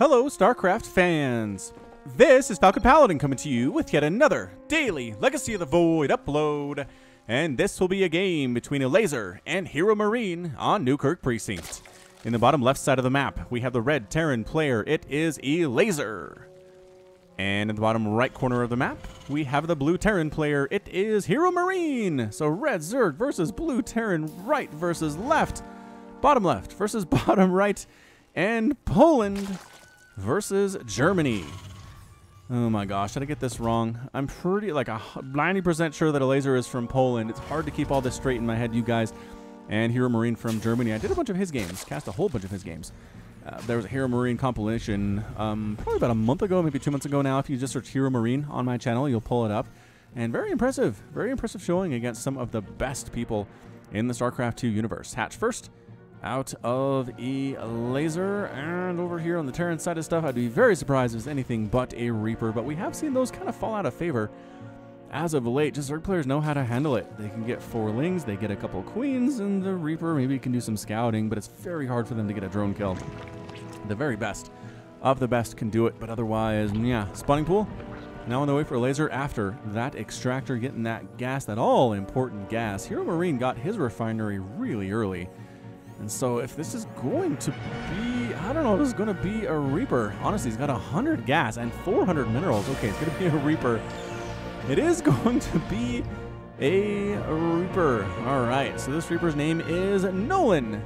Hello, StarCraft fans! This is Falcon Paladin coming to you with yet another daily Legacy of the Void upload, and this will be a game between Elazer and HeroMarine on Newkirk Precinct. In the bottom left side of the map, we have the red Terran player. It is Elazer. And in the bottom right corner of the map, we have the blue Terran player. It is HeroMarine. So red Zerg versus blue Terran, right versus left versus bottom right, and Poland versus Germany. Oh my gosh, did I get this wrong? I'm pretty like 90% sure that Elazer is from Poland. It's hard to keep all this straight in my head, you guys. And HeroMarine from Germany. I did a bunch of his games, cast a whole bunch of his games. There was a HeroMarine compilation probably about a month ago, maybe 2 months ago now. If you just search HeroMarine on my channel, you'll pull it up. And very impressive showing against some of the best people in the StarCraft 2 universe. Hatch first out of Elazer, and over here on the Terran side of stuff, I'd be very surprised if it's anything but a Reaper, but we have seen those kind of fall out of favor as of late. Just Zerg players know how to handle it. They can get 4 lings, they get a couple queens, and the Reaper maybe can do some scouting, but it's very hard for them to get a drone kill. The very best of the best can do it, but otherwise, yeah. Spawning pool, now on the way for Elazer after that extractor, getting that gas, that all-important gas. HeroMarine got his refinery really early. And so if this is going to be, I don't know, this is going to be a Reaper. Honestly, he's got 100 gas and 400 minerals. Okay, it's going to be a Reaper. It is going to be a Reaper. All right, so this Reaper's name is Nolan.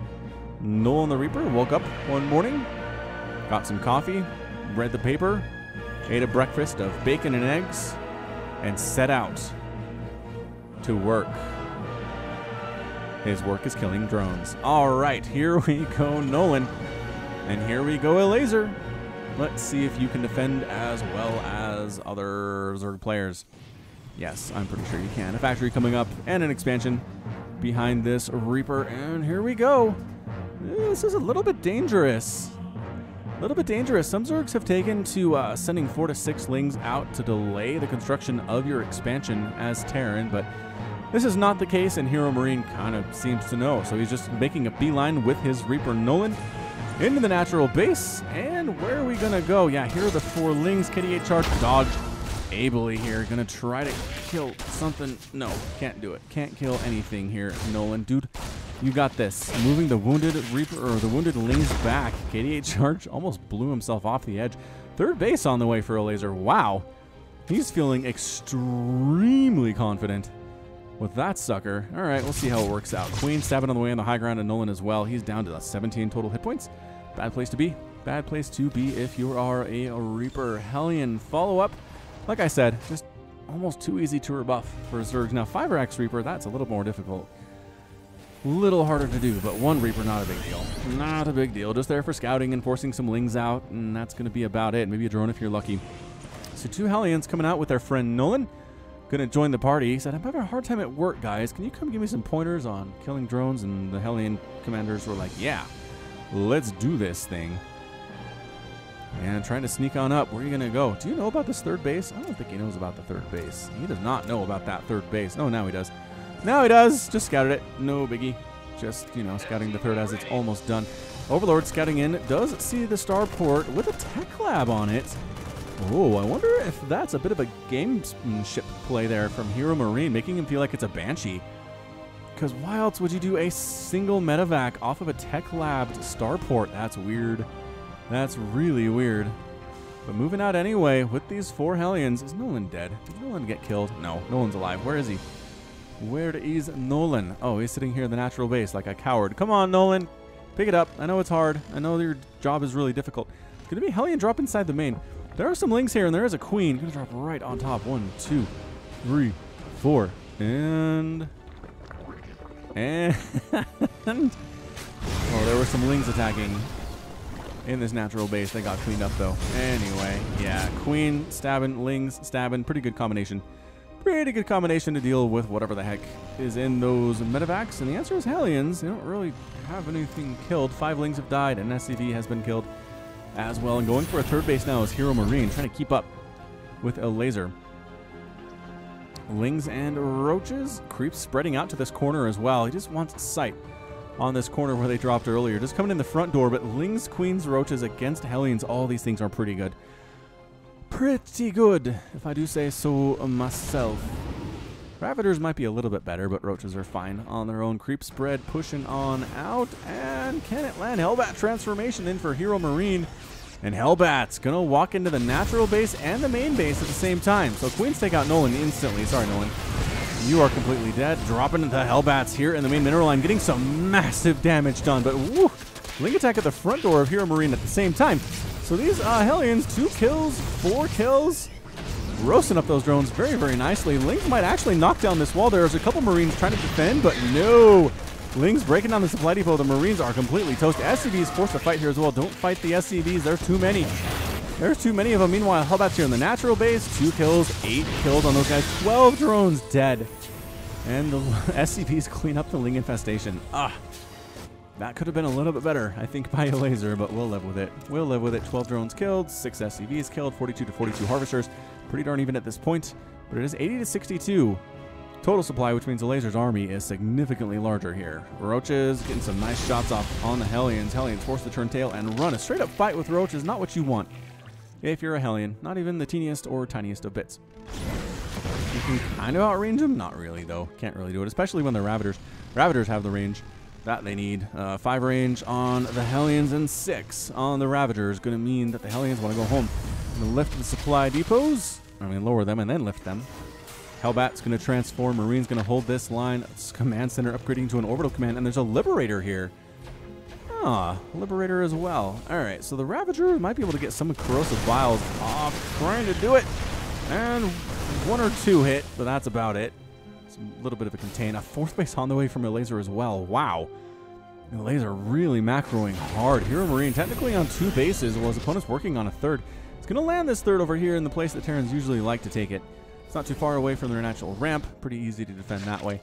Nolan the Reaper woke up one morning, got some coffee, read the paper, ate a breakfast of bacon and eggs, and set out to work. His work is killing drones. All right, here we go, Nolan. And here we go, Elazer. Let's see if you can defend as well as other Zerg players. Yes, I'm pretty sure you can. A factory coming up and an expansion behind this Reaper. And here we go. This is a little bit dangerous. A little bit dangerous. Some Zergs have taken to sending 4 to 6 lings out to delay the construction of your expansion as Terran, but this is not the case, and HeroMarine kind of seems to know. So he's just making a beeline with his Reaper Nolan into the natural base. And where are we going to go? Yeah, here are the 4 lings. KD8 charge, dodged ably here. Going to try to kill something. No, can't do it. Can't kill anything here, Nolan. Dude, you got this. Moving the wounded Reaper, or the wounded lings back. KD8 charge almost blew himself off the edge. Third base on the way for Elazer. Wow. He's feeling extremely confident with that sucker. All right, we'll see how it works out. Queen stabbing on the way on the high ground, and Nolan as well. He's down to 17 total hit points. Bad place to be. Bad place to be if you are a Reaper. Hellion follow-up. Like I said, just almost too easy to rebuff for Zergs. Now, 5x Reaper, that's a little more difficult. A little harder to do, but 1 Reaper, not a big deal. Not a big deal. Just there for scouting and forcing some lings out, and that's going to be about it. Maybe a drone if you're lucky. So 2 Hellions coming out with their friend Nolan. Gonna join the party. He said, I'm having a hard time at work, guys. Can you come give me some pointers on killing drones? And the Hellion commanders were like, yeah, let's do this thing. And trying to sneak on up. Where are you gonna go? Do you know about this 3rd base? I don't think he knows about the 3rd base. He does not know about that 3rd base. Oh, now he does. Now he does. Just scouted it. No biggie. Just, you know, scouting the 3rd as it's almost done. Overlord scouting in. Does see the starport with a tech lab on it. Oh, I wonder if that's a bit of a gamesmanship play there from HeroMarine, making him feel like it's a Banshee. Because why else would you do a single medevac off of a tech-labbed starport? That's weird. That's really weird. But moving out anyway with these 4 Hellions. Is Nolan dead? Did Nolan get killed? No, Nolan's alive. Where is he? Where is Nolan? Oh, he's sitting here in the natural base like a coward. Come on, Nolan. Pick it up. I know it's hard. I know your job is really difficult. It's going to be Hellion drop inside the main. There are some lings here, and there is a queen. Gonna drop right on top. 1, 2, 3, 4, and oh, there were some lings attacking in this natural base. They got cleaned up though. Anyway, yeah, queen stabbing, lings stabbing. Pretty good combination. Pretty good combination to deal with whatever the heck is in those medevacs. And the answer is Hellions. They don't really have anything killed. 5 lings have died, and SCV has been killed as well. And going for a 3rd base now is HeroMarine, trying to keep up with Elazer. Lings and roaches. Creeps spreading out to this corner as well. He just wants sight on this corner where they dropped earlier. Just coming in the front door, but Lings, Queens, Roaches against Hellions, all these things are pretty good. Pretty good, if I do say so myself. Ravagers might be a little bit better, but Roaches are fine on their own. Creep spread pushing on out, and can it land? Hellbat transformation in for HeroMarine, and Hellbat's gonna walk into the natural base and the main base at the same time. So Queens take out Nolan instantly. Sorry, Nolan. You are completely dead. Dropping into the Hellbats here in the main mineral line, getting some massive damage done, but woo! Link attack at the front door of HeroMarine at the same time. So these Hellions, 2 kills, 4 kills. Roasting up those drones very, very nicely. Lings might actually knock down this wall. There's a couple Marines trying to defend, but no. Lings breaking down the supply depot. The Marines are completely toast. SCVs forced to fight here as well. Don't fight the SCVs. There's too many. There's too many of them. Meanwhile, Hellbats here in the natural base. 2 kills, 8 kills on those guys. 12 drones dead. And the SCVs clean up the Ling infestation. That could have been a little bit better, I think, by Elazer, but we'll live with it. We'll live with it. 12 drones killed, 6 SCVs killed, 42 to 42 harvesters. Pretty darn even at this point, but it is 80 to 62 total supply, which means Elazer's army is significantly larger here. Roaches getting some nice shots off on the Hellions. Hellions forced to turn tail and run. A straight up fight with Roaches, not what you want if you're a Hellion. Not even the teeniest or tiniest of bits. You can kind of outrange them. Not really, though. Can't really do it, especially when they're Ravagers. Ravagers have the range that they need. 5 range on the Hellions and 6 on the Ravagers. Going to mean that the Hellions want to go home. Going to lift the supply depots. Lower them and then lift them. Hellbat's going to transform. Marine's going to hold this line. It's command center upgrading to an orbital command. And there's a Liberator here. Liberator as well. Alright, so the Ravager might be able to get some corrosive vials off. Trying to do it. And 1 or 2 hit, but that's about it. It's a little bit of a contain. A 4th base on the way from Elazer as well. Wow. Elazer really macroing hard. HeroMarine technically on 2 bases while his opponent's working on a 3rd. He's going to land this 3rd over here in the place that Terrans usually like to take it. It's not too far away from their natural ramp. Pretty easy to defend that way.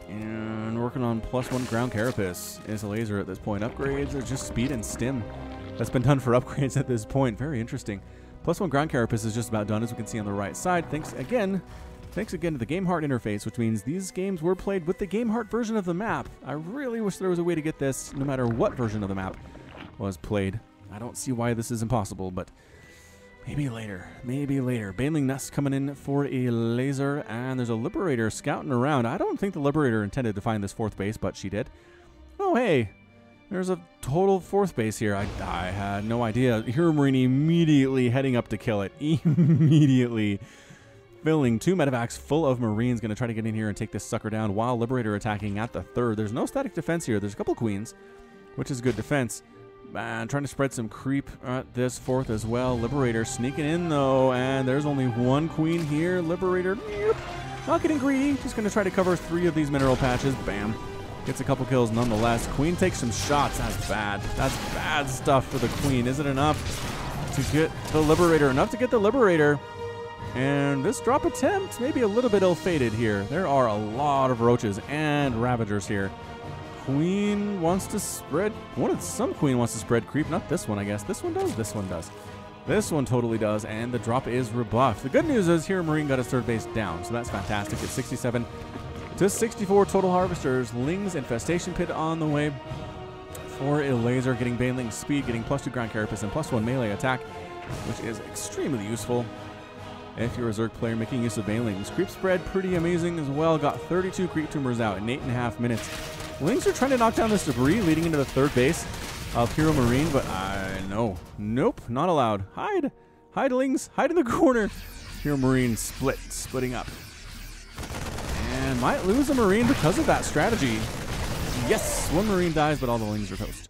And working on +1 ground carapace is Elazer at this point. Upgrades are just speed and stim. That's been done for upgrades at this point. Very interesting. +1 ground carapace is just about done, as we can see on the right side. Thanks again to the Game Heart interface, which means these games were played with the Game Heart version of the map. I really wish there was a way to get this no matter what version of the map was played. I don't see why this is impossible, but maybe later. Maybe later. Baneling Nest coming in for a Elazer, and there's a Liberator scouting around. I don't think the Liberator intended to find this 4th base, but she did. Oh, hey. There's a total 4th base here. I had no idea. HeroMarine immediately heading up to kill it. Immediately. Filling 2 medevacs full of Marines. Going to try to get in here and take this sucker down while Liberator attacking at the 3rd. There's no static defense here. There's a couple Queens, which is good defense. Man, trying to spread some creep at this 4th as well. Liberator sneaking in, though, and there's only 1 Queen here. Liberator, not getting greedy. Just going to try to cover 3 of these mineral patches. Bam. Gets a couple kills nonetheless. Queen takes some shots. That's bad. That's bad stuff for the Queen. Is it enough to get the Liberator? Enough to get the Liberator. And this drop attempt may be a little bit ill-fated here. There are a lot of Roaches and Ravagers here. Queen wants to spread. Some Queen wants to spread creep. Not this one, I guess. This one does. This one does. This one totally does. And the drop is rebuffed. The good news is HeroMarine got his 3rd base down, so that's fantastic. It's 67 to 64 total harvesters. Ling's infestation pit on the way for Elazer, getting Baneling's speed, getting +2 ground carapace and +1 melee attack, which is extremely useful if you're a Zerg player making use of Baneling's. Creep spread pretty amazing as well. Got 32 creep tumors out in 8.5 minutes. Lings are trying to knock down this debris leading into the 3rd base of HeroMarine, but no. Nope, not allowed. Hide. Hide, Lings. Hide in the corner. HeroMarine splitting up. And might lose a Marine because of that strategy. Yes, 1 Marine dies, but all the Lings are toast.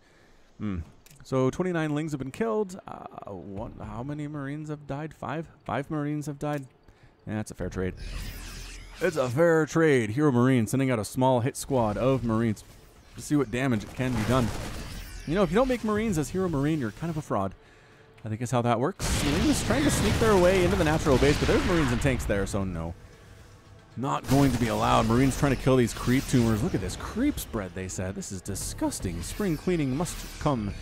So 29 Lings have been killed. How many Marines have died? 5? 5 Marines have died. Yeah, that's a fair trade. It's a fair trade. HeroMarine sending out a small hit squad of Marines to see what damage can be done. You know, if you don't make Marines as HeroMarine, you're kind of a fraud. I think is how that works. Marines trying to sneak their way into the natural base, but there's Marines and tanks there, so no. Not going to be allowed. Marines trying to kill these creep tumors. Look at this creep spread, they said. This is disgusting. Spring cleaning must come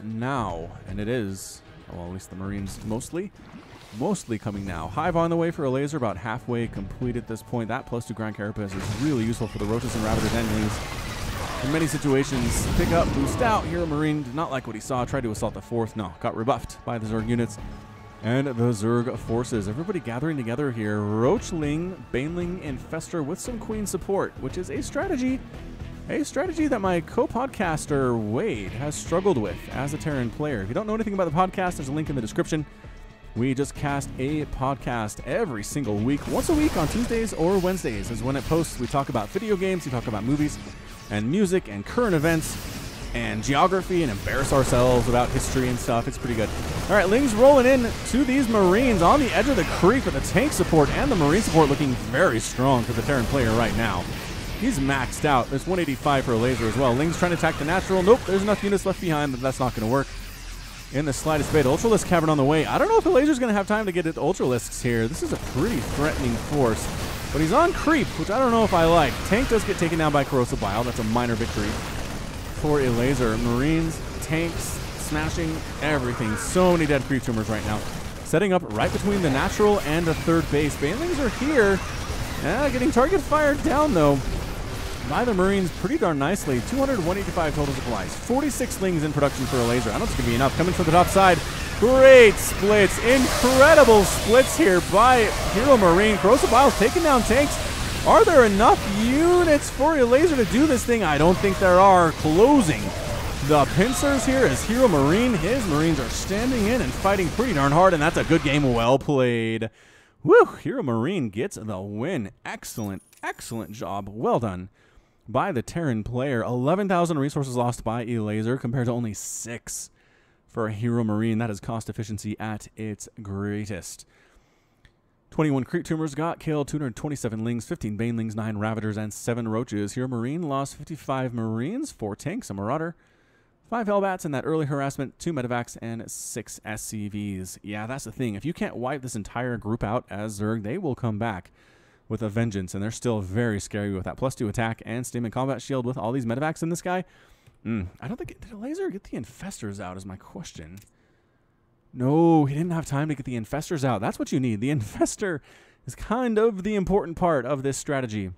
now. And it is. Well, at least the Marines mostly coming now. Hive on the way for Elazer, about halfway complete at this point. That +2 ground carapace is really useful for the Roaches and Ravagers and Lings. in many situations. Pick up, boost out. HeroMarine did not like what he saw. Tried to assault the fourth. No, got rebuffed by the Zerg units and the Zerg forces. Everybody gathering together here. Roachling, Baneling, Infestor with some Queen support, which is a strategy that my co-podcaster Wade has struggled with as a Terran player. If you don't know anything about the podcast, there's a link in the description. We just cast a podcast every single week. Once a week on Tuesdays or Wednesdays is when it posts. We talk about video games, we talk about movies and music and current events and geography and embarrass ourselves about history and stuff. It's pretty good. All right, Ling's rolling in to these Marines on the edge of the creek with the tank support and the Marine support looking very strong for the Terran player right now. He's maxed out. There's 185 for Elazer as well. Ling's trying to attack the natural. Nope, there's enough units left behind, but that's not going to work. In the slightest bit, Ultralisk Cavern on the way. I don't know if Elazer's going to have time to get at Ultralisks here. This is a pretty threatening force. But he's on creep, which I don't know if I like. Tank does get taken down by Corrosive Bile. That's a minor victory for Elazer. Marines, tanks, smashing everything. So many dead creep tumors right now. Setting up right between the natural and the third base. Banelings are here. Getting target fired down, though, by the Marines pretty darn nicely. 185 total supplies. 46 Lings in production for Elazer. I don't think it's going to be enough. Coming from the top side. Great splits. Incredible splits here by HeroMarine. Corrosive Bile's taking down tanks. Are there enough units for Elazer to do this thing? I don't think there are. Closing the pincers here as HeroMarine. His Marines are standing in and fighting pretty darn hard, and that's a good game. Well played. Woo! HeroMarine gets the win. Excellent, excellent job. Well done by the Terran player. 11,000 resources lost by Elazer compared to only 6 for a HeroMarine. That is cost efficiency at its greatest. 21 creep tumors got killed, 227 Lings, 15 Banelings, 9 Ravagers, and 7 Roaches. HeroMarine lost 55 Marines, 4 tanks, a Marauder, 5 Hellbats in that early harassment, 2 Medivacs, and 6 SCVs. Yeah, that's the thing. If you can't wipe this entire group out as Zerg, they will come back with a vengeance, and they're still very scary with that +2 attack and stim and combat shield with all these Medivacs in this guy. I don't think... Did Elazer get the Infestors out is my question. No, he didn't have time to get the Infestors out. That's what you need. The Infestor is kind of the important part of this strategy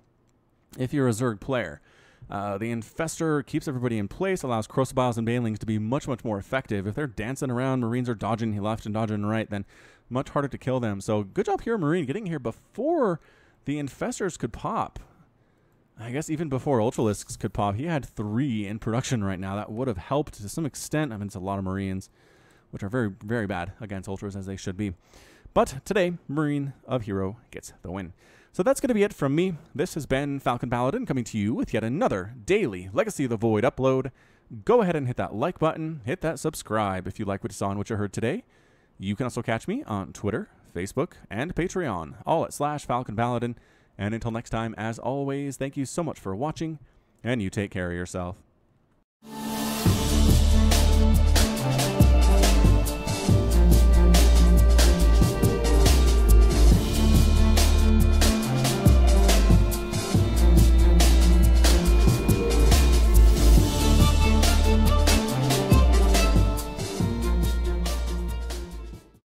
if you're a Zerg player. The Infestor keeps everybody in place, allows Corrosive Biles and Banelings to be much, much more effective. If they're dancing around, Marines are dodging left and dodging right, then much harder to kill them. So good job here, Marine, getting here before the Infestors could pop. I guess even before Ultralisks could pop. He had 3 in production right now. That would have helped to some extent. I mean, it's a lot of Marines, which are very, very bad against Ultras, as they should be. But today, Marine of Hero gets the win. So that's going to be it from me. This has been Falcon Paladin coming to you with yet another daily Legacy of the Void upload. Go ahead and hit that like button. Hit that subscribe if you like what you saw and what you heard today. You can also catch me on Twitter, Facebook, and Patreon, all at /Falcon Paladin. And until next time, as always, thank you so much for watching, and you take care of yourself.